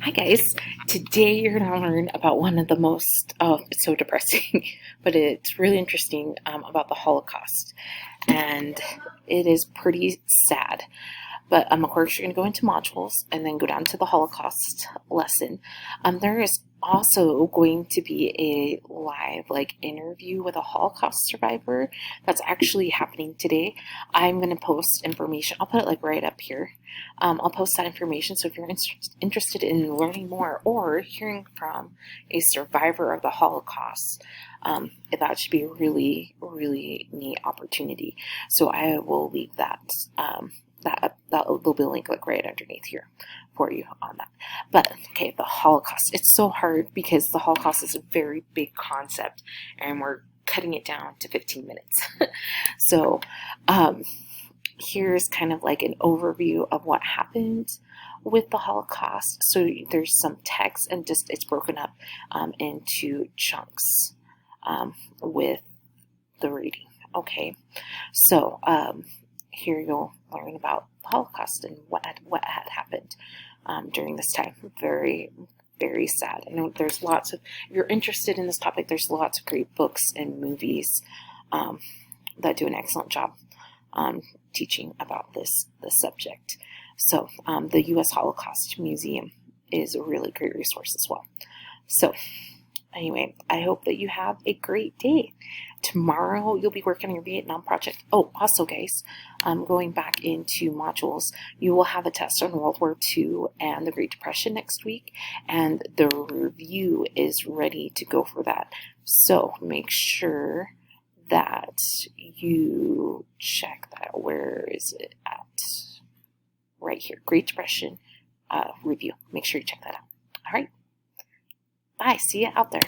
Hi guys, today you're going to learn about one of the most, oh, it's so depressing, but it's really interesting about the Holocaust. And it is pretty sad. But of course, you're going to go into modules and then go down to the Holocaust lesson. There is also going to be a live interview with a Holocaust survivor that's actually happening today. I'm going to post information. I'll put it right up here. I'll post that information. So if you're interested in learning more or hearing from a survivor of the Holocaust, that should be a really, really neat opportunity. So I will leave that. There'll be a link right underneath here for you on that. But okay, the Holocaust. It's so hard because the Holocaust is a very big concept and we're cutting it down to 15 minutes. So here's kind of like an overview of what happened with the Holocaust. So there's some text and just it's broken up into chunks with the reading. Okay, so here you'll learn about the Holocaust and what had happened during this time. Very, very sad. I know there's lots of, if you're interested in this topic, there's lots of great books and movies that do an excellent job teaching about this subject. So the U.S. Holocaust Museum is a really great resource as well. So anyway, I hope that you have a great day. Tomorrow you'll be working on your Vietnam project. Oh, also guys, going back into modules, you will have a test on World War II and the Great Depression next week, and the review is ready to go for that. So make sure that you check that. Where is it at? Right here, Great Depression review. Make sure you check that out. All right. Bye. See you out there.